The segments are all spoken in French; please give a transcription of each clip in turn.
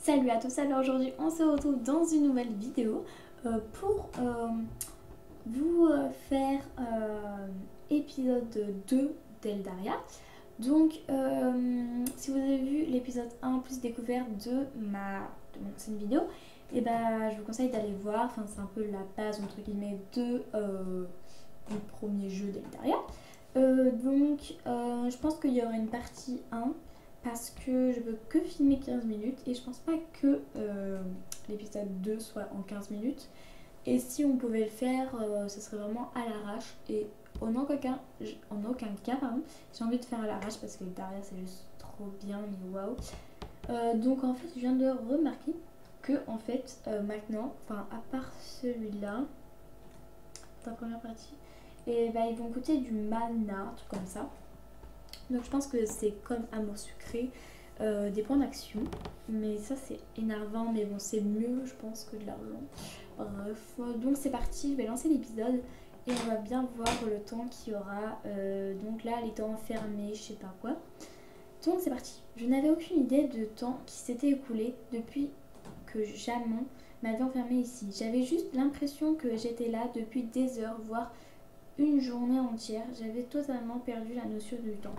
Salut à tous, alors aujourd'hui on se retrouve dans une nouvelle vidéo pour vous faire épisode 2 d'Eldaria. Donc si vous avez vu l'épisode 1 plus découverte de mon ancienne vidéo, et ben je vous conseille d'aller voir, enfin c'est un peu la base entre guillemets du premier jeu d'Eldaria. Je pense qu'il y aura une partie 1 parce que je veux que filmer 15 minutes et je pense pas que l'épisode 2 soit en 15 minutes. Et si on pouvait le faire, ce serait vraiment à l'arrache. Et en aucun cas, j'ai envie de faire à l'arrache parce que derrière c'est juste trop bien, mais waouh. Donc en fait, je viens de remarquer que en fait, maintenant, enfin à part celui-là, la première partie, et bah, ils vont coûter du mana, un truc comme ça. Donc je pense que c'est comme Amour Sucré, des points d'action. Mais ça c'est énervant, mais bon c'est mieux je pense que de l'argent. Bref, donc c'est parti, je vais lancer l'épisode et on va bien voir le temps qu'il y aura. Donc là les temps enfermés, je sais pas quoi. Donc c'est parti. Je n'avais aucune idée de temps qui s'était écoulé depuis que Jamon m'avait enfermé ici. J'avais juste l'impression que j'étais là depuis des heures, voire une journée entière. J'avais totalement perdu la notion du temps.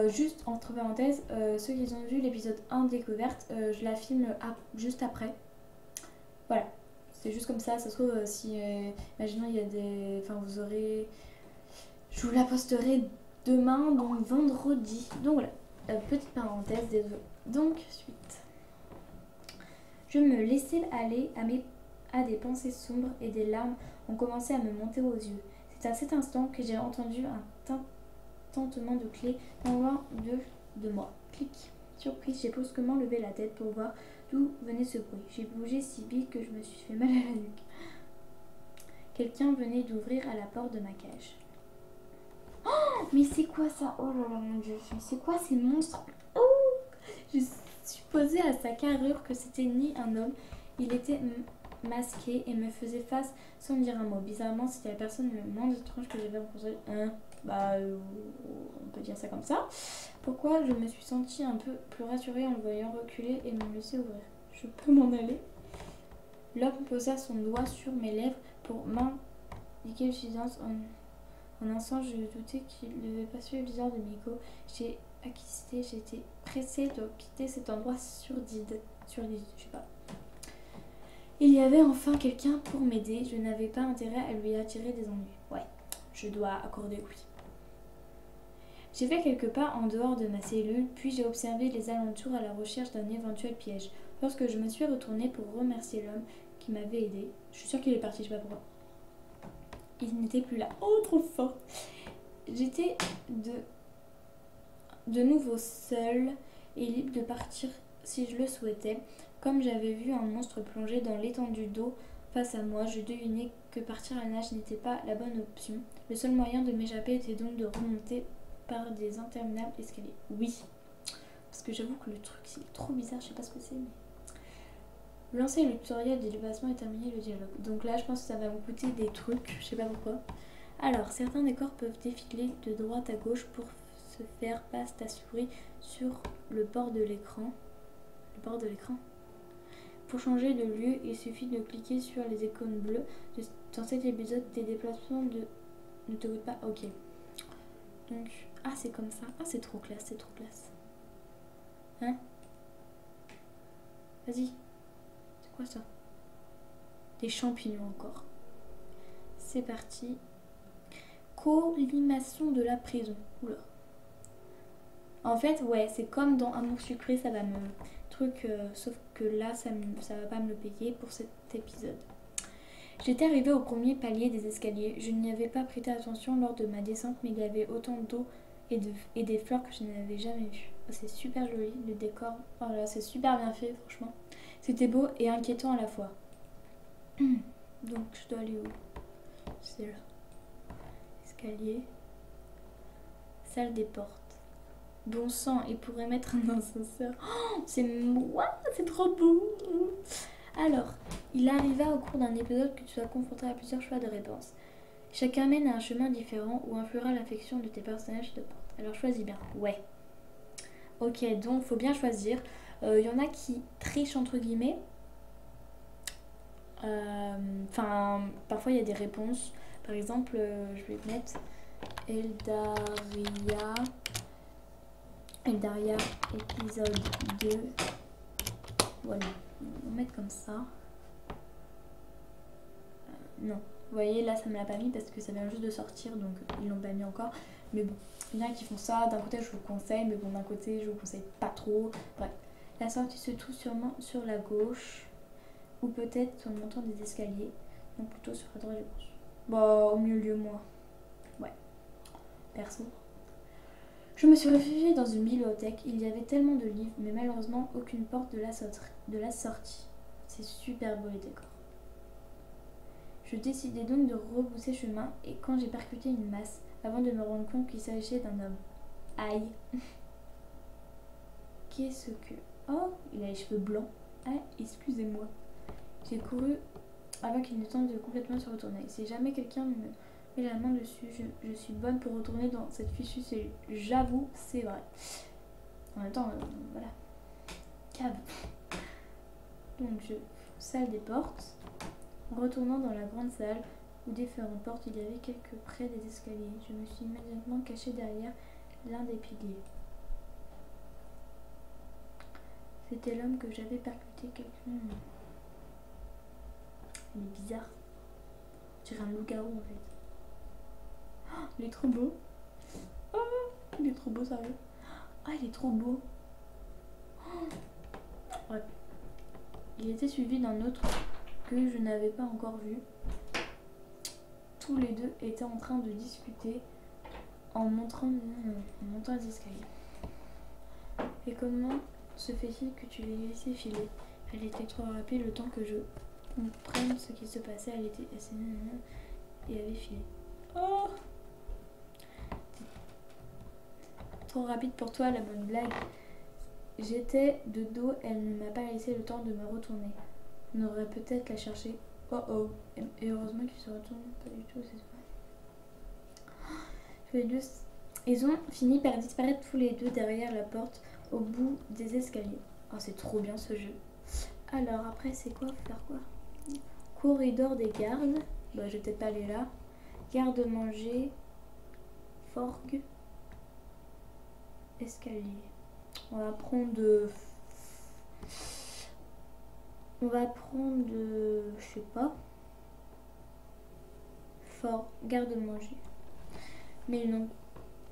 Juste entre parenthèses, ceux qui ont vu l'épisode 1 découverte, je la filme juste après. Voilà, c'est juste comme ça. Ça se trouve, si imaginons il y a des. Enfin, vous aurez. Je vous la posterai demain, donc vendredi. Donc voilà, petite parenthèse, désolé. Donc, suite. Je me laissais aller à des pensées sombres et des larmes ont commencé à me monter aux yeux. C'est à cet instant que j'ai entendu un tintement de clé non loin de moi. Clic. Surprise, j'ai brusquement levé la tête pour voir d'où venait ce bruit. J'ai bougé si vite que je me suis fait mal à la nuque. Quelqu'un venait d'ouvrir à la porte de ma cage. Oh, mais c'est quoi ça? Oh là là mon dieu, c'est quoi ces monstres? Oh, je supposais à sa carrure que c'était ni un homme. Il était masqué et me faisait face sans dire un mot. Bizarrement, c'était la personne le moins étrange que j'avais rencontrée. On peut dire ça comme ça. Pourquoi je me suis sentie un peu plus rassurée en le voyant reculer et me laisser ouvrir. Je peux m'en aller? L'homme posa son doigt sur mes lèvres pour m'indiquer le silence. En un instant, je doutais qu'il ne devait pas suivre le visage de Miko. J'ai acquitté, j'étais pressée de quitter cet endroit sordide, je sais pas. Il y avait enfin quelqu'un pour m'aider. Je n'avais pas intérêt à lui attirer des ennuis. Ouais, je dois accorder oui. J'ai fait quelques pas en dehors de ma cellule, puis j'ai observé les alentours à la recherche d'un éventuel piège. Lorsque je me suis retournée pour remercier l'homme qui m'avait aidée, je suis sûre qu'il est parti, je sais pas pourquoi. Il n'était plus là. Oh, trop fort! J'étais de nouveau seule et libre de partir si je le souhaitais. Comme j'avais vu un monstre plonger dans l'étendue d'eau face à moi, je devinais que partir à la nage n'était pas la bonne option. Le seul moyen de m'échapper était donc de remonter par des interminables escaliers. Oui, parce que j'avoue que le truc c'est trop bizarre, je sais pas ce que c'est. Mais... Lancer le tutoriel du déplacement et terminer le dialogue. Donc là, je pense que ça va me coûter des trucs, je sais pas pourquoi. Alors, certains décors peuvent défiler de droite à gauche pour se faire passe ta souris sur le bord de l'écran. Le bord de l'écran. Pour changer de lieu, il suffit de cliquer sur les icônes bleues. Dans cet épisode, tes déplacements ne te coûtent pas. Ok. Donc, c'est comme ça. C'est trop classe, c'est trop classe. Hein? Vas-y. C'est quoi ça? Des champignons encore. C'est parti. Collimation de la prison. Oula. En fait, ouais, c'est comme dans Amour Sucré, ça va me... sauf que là, ça va pas me le payer pour cet épisode. J'étais arrivée au premier palier des escaliers. Je n'y avais pas prêté attention lors de ma descente, mais il y avait autant d'eau et des fleurs que je n'avais jamais vues. C'est super joli, le décor. Oh là, c'est super bien fait, franchement. C'était beau et inquiétant à la fois. Donc, je dois aller où? C'est là. Escalier. Salle des portes. Bon sang, il pourrait mettre un ascenseur. Oh, c'est trop beau. Alors, il arriva au cours d'un épisode que tu sois confronté à plusieurs choix de réponse. Chacun mène à un chemin différent où influera l'affection de tes personnages de porte. Alors choisis bien. Ouais. Ok, donc faut bien choisir. Il y en a qui trichent entre guillemets. Enfin, parfois il y a des réponses. Par exemple, je vais mettre Eldaria. Eldaria épisode 2. Voilà, on va mettre comme ça. Non, vous voyez là ça me l'a pas mis parce que ça vient juste de sortir donc ils l'ont pas mis encore. Mais bon, il y en a qui font ça. D'un côté je vous conseille, mais bon d'un côté je vous conseille pas trop. Bref, la sortie se trouve sûrement sur la gauche ou peut-être en montant des escaliers. Donc plutôt sur la droite je pense. Bah au milieu moi. Ouais, perso. Je me suis réfugiée dans une bibliothèque. Il y avait tellement de livres, mais malheureusement aucune porte de la sortie. C'est super beau les décors. Je décidai donc de rebrousser chemin et quand j'ai percuté une masse, avant de me rendre compte qu'il s'agissait d'un homme. Aïe. Qu'est-ce que... Oh, il a les cheveux blancs. Ah, excusez-moi. J'ai couru avant qu'il ne tente de complètement se retourner. Si jamais quelqu'un me met la main dessus, je suis bonne pour retourner dans cette fichue cellule. J'avoue, c'est vrai. En même temps, voilà. Cave. Donc je salle des portes. En retournant dans la grande salle où différentes portes, il y avait quelques près des escaliers. Je me suis immédiatement cachée derrière l'un des piliers. C'était l'homme que j'avais percuté quelqu'un. Il est bizarre. Je dirais un loup-garou en fait. Oh, il est trop beau. Oh, il est trop beau, sérieux. Ah, il est trop beau. Oh. Ouais. Il était suivi d'un autre que je n'avais pas encore vu. Tous les deux étaient en train de discuter en montant les escaliers. Et comment se fait-il que tu l'aies laissé filer? Elle était trop rapide, le temps que je comprenne ce qui se passait. Elle était assez et avait filé. Oh! Trop rapide pour toi, la bonne blague. J'étais de dos, elle ne m'a pas laissé le temps de me retourner. On aurait peut-être la chercher. Oh oh. Et heureusement qu'il se retourne pas du tout, c'est ça. Ils ont fini par disparaître tous les deux derrière la porte au bout des escaliers. Oh, c'est trop bien ce jeu. Alors après c'est quoi? Faut faire quoi? Corridor des gardes. Bah je vais peut-être pas aller là. Garde-manger. Forgue. Escalier. On va prendre de... je sais pas. Fort. Garde-manger. Mais non.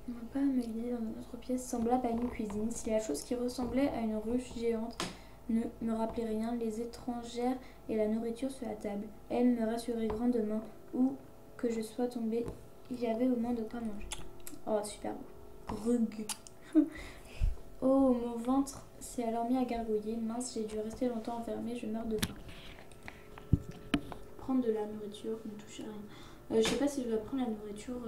On va pas me guider dans notre pièce semblable à une cuisine. Si la chose qui ressemblait à une ruche géante ne me rappelait rien, les étrangères et la nourriture sur la table. Elle me rassurait grandement. Où que je sois tombée, il y avait au moins de quoi manger. Oh, super beau. Grug. Oh, mon ventre s'est alors mis à gargouiller. Mince, j'ai dû rester longtemps enfermée, je meurs de faim. Prendre de la nourriture, ne toucher à rien. Je sais pas si je dois prendre la nourriture...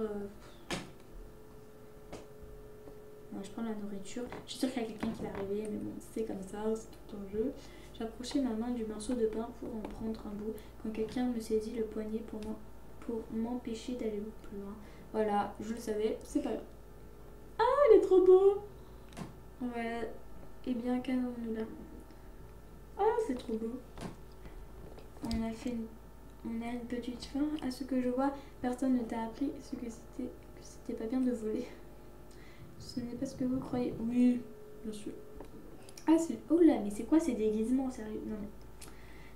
Non, je prends la nourriture. Je suis sûre qu'il y a quelqu'un qui va arriver, mais bon, c'est comme ça, c'est tout en jeu. J'approchais ma main du morceau de pain pour en prendre un bout, quand quelqu'un me saisit le poignet pour m'empêcher d'aller plus loin. Voilà, je le savais, c'est pas grave. Ah, il est trop beau! Ouais, et bien, calmons-nous là. Ah, c'est trop beau. On a une petite fin. À ce que je vois, personne ne t'a appris que c'était pas bien de voler. Ce n'est pas ce que vous croyez. Oui, bien sûr. Ah, c'est... Oh là, mais c'est quoi ces déguisements, sérieux? Non, mais...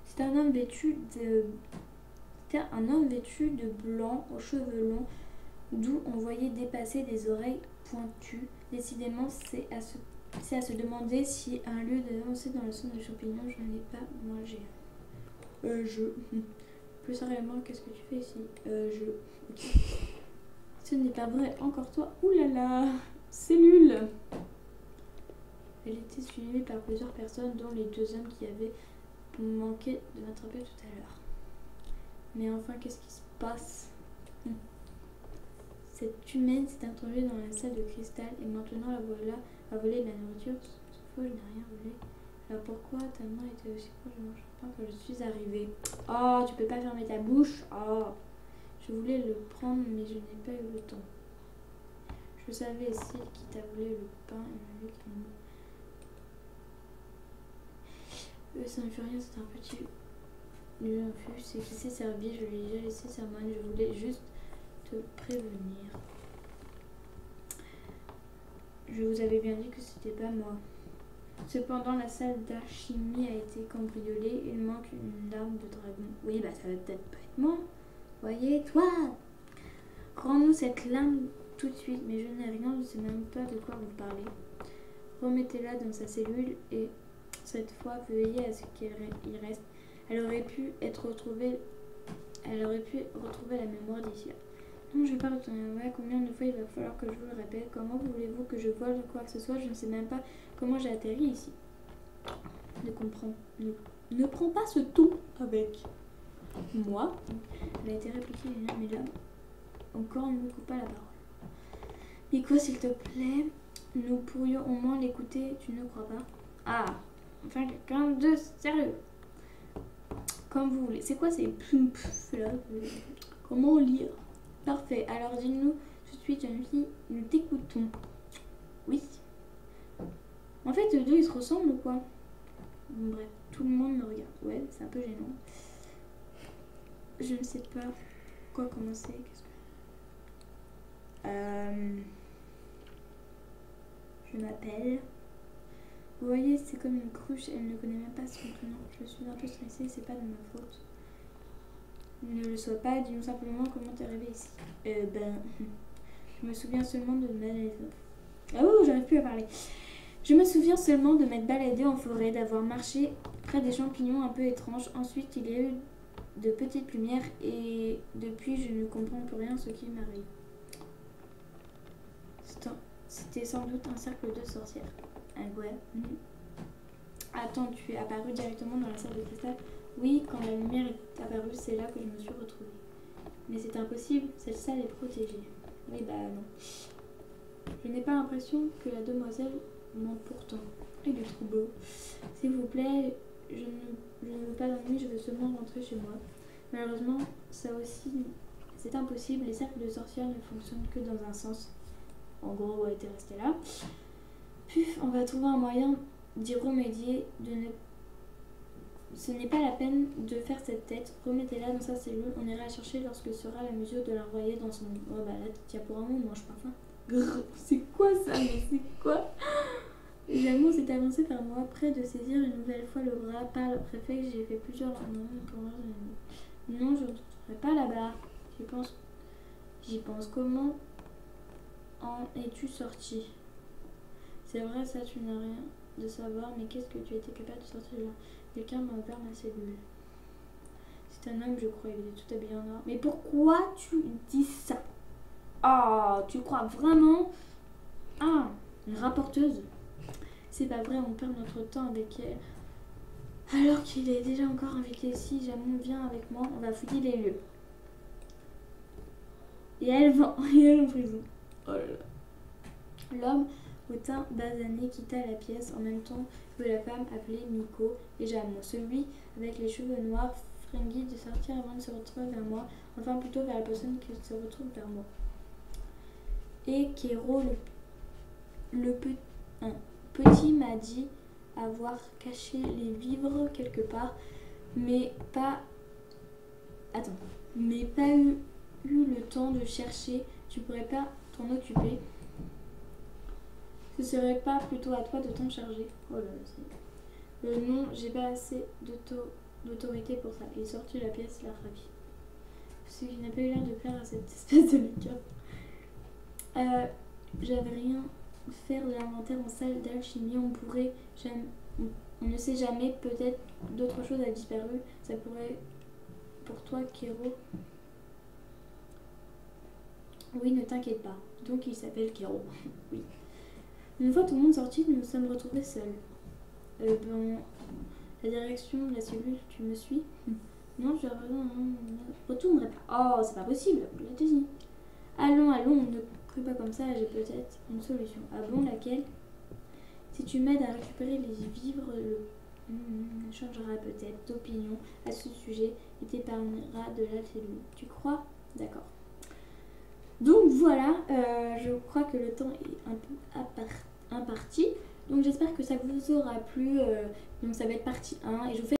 C'était un homme vêtu de blanc, aux cheveux longs, d'où on voyait dépasser des oreilles pointues. Décidément, c'est à se demander si un lieu de lancer dans le sang de champignons, je n'en ai pas mangé. Plus sérieusement, qu'est-ce que tu fais ici? Okay. Ce n'est pas vrai, encore toi. Ouh là là, cellule. Elle était suivie par plusieurs personnes, dont les deux hommes qui avaient manqué de m'attraper tout à l'heure. Mais enfin, qu'est-ce qui se passe? Cette humaine s'est introduite dans la salle de cristal et maintenant la voilà à voler de la nourriture. Cette fois, je n'ai rien volé. Alors pourquoi ta main était aussi proche de mon champagne quand je suis arrivée? Oh, tu peux pas fermer ta bouche. Oh, je voulais le prendre, mais je n'ai pas eu le temps. Je savais, celle qui t'a volé le pain et m'a vu qu'il ça ne fait rien, c'est un petit infus, c'est laissé servir, je lui ai déjà laissé sa main, je voulais juste te prévenir. Je vous avais bien dit que c'était pas moi. Cependant, la salle d'alchimie a été cambriolée. Il manque une larme de dragon. Oui, bah ça va peut-être pas être moi. Voyez, toi, rends-nous cette larme tout de suite. Mais je n'ai rien, je ne sais même pas de quoi vous parlez. Remettez-la dans sa cellule et cette fois, veillez à ce qu'il y reste. Elle aurait pu retrouver la mémoire d'ici là. Non, je vais pas retourner. Ouais, combien de fois il va falloir que je vous le répète? Comment voulez-vous que je vole quoi que ce soit? Je ne sais même pas comment j'ai atterri ici. Ne prends pas ce tout avec moi. Elle a été répliquée, mais là, encore ne me coupe pas la parole. Miko, s'il te plaît, nous pourrions au moins l'écouter, tu ne crois pas? Ah, enfin quelqu'un de sérieux. Comme vous voulez. C'est quoi ces plouf là? Comment lire? Parfait. Alors dis-nous tout de suite, jeune fille, nous t'écoutons. Oui. En fait, eux deux, ils se ressemblent ou quoi? Bon, bref, tout le monde me regarde. Ouais, c'est un peu gênant. Je ne sais pas quoi commencer. Qu'est-ce que... Je m'appelle... Vous voyez, c'est comme une cruche, elle ne connaît même pas son prénom. Je suis un peu stressée, c'est pas de ma faute. Ne le sois pas, dis-nous simplement comment t'es arrivée ici. Je me souviens seulement de m'être... Ah oui, j'arrive plus à parler. Je me souviens seulement de m'être baladée en forêt, d'avoir marché près des champignons un peu étranges. Ensuite, il y a eu de petites lumières et depuis, je ne comprends plus rien ce qui m'arrive. C'était sans doute un cercle de sorcières. Ah ouais. Attends, tu es apparue directement dans la salle de cristal? Oui, quand la lumière est apparue, c'est là que je me suis retrouvée. Mais c'est impossible, cette salle est protégée. Oui, bah non. Je n'ai pas l'impression que la demoiselle ment pourtant. Il est trop beau. S'il vous plaît, je ne veux pas d'ennui, je veux seulement rentrer chez moi. Malheureusement, ça aussi, c'est impossible. Les cercles de sorcières ne fonctionnent que dans un sens. En gros, ouais, t'es resté là. Puf, on va trouver un moyen d'y remédier, Ce n'est pas la peine de faire cette tête. Remettez-la dans sa cellule. On ira la chercher lorsque sera la mesure de la renvoyer dans son... Oh bah là, tiens pour un mot, mange pas faim. C'est quoi ça? Mais c'est quoi? L'amour s'est avancé vers moi, près de saisir une nouvelle fois le bras. Par le préfet, j'ai fait plusieurs... Non, je ne serai pas là-bas. J'y pense. Comment en es-tu sorti? C'est vrai, ça, tu n'as rien de savoir, mais qu'est-ce que tu étais capable de sortir de là? Quelqu'un m'a ouvert ma cellule. C'est un homme, je crois, il est tout habillé en noir. Mais pourquoi tu dis ça? Oh, tu crois vraiment? Ah, une rapporteuse. C'est pas vrai, on perd notre temps avec elle. Alors qu'il est déjà encore invité ici, Jamon vient avec moi, on va fouiller les lieux. Et elle va en prison. Oh là là. L'homme au teint basané quitta la pièce en même temps que la femme appelée Miko et Jamon. Celui avec les cheveux noirs fringit de sortir avant de se retrouver vers moi, enfin plutôt vers la personne qui se retrouve vers moi. Et Kero, le petit m'a dit avoir caché les vivres quelque part, mais pas eu le temps de chercher. Tu pourrais pas t'en occuper? Ce serait pas plutôt à toi de t'en charger? Oh là là, non, j'ai pas assez d'autorité pour ça. Il est sorti de la pièce, l'air ravi. Ce qui n'a pas eu l'air de plaire à cette espèce de licorne. J'avais rien faire de l'inventaire en salle d'alchimie. On ne sait jamais, peut-être d'autres choses a disparu. Ça pourrait pour toi, Kero. Oui, ne t'inquiète pas. Donc il s'appelle Kero. Oui. Une fois tout le monde sorti, nous nous sommes retrouvés seuls. La direction de la cellule, tu me suis? Non, je retournerai pas. Oh, c'est pas possible, je l'ai dit. Allons, ne crie pas comme ça, j'ai peut-être une solution. Ah bon, laquelle? Si tu m'aides à récupérer les vivres, changera peut-être d'opinion à ce sujet et t'épargnera de la cellule. Tu crois? D'accord. Donc voilà, je crois que le temps est un peu imparti. Donc j'espère que ça vous aura plu. Donc ça va être partie 1 et je vous fais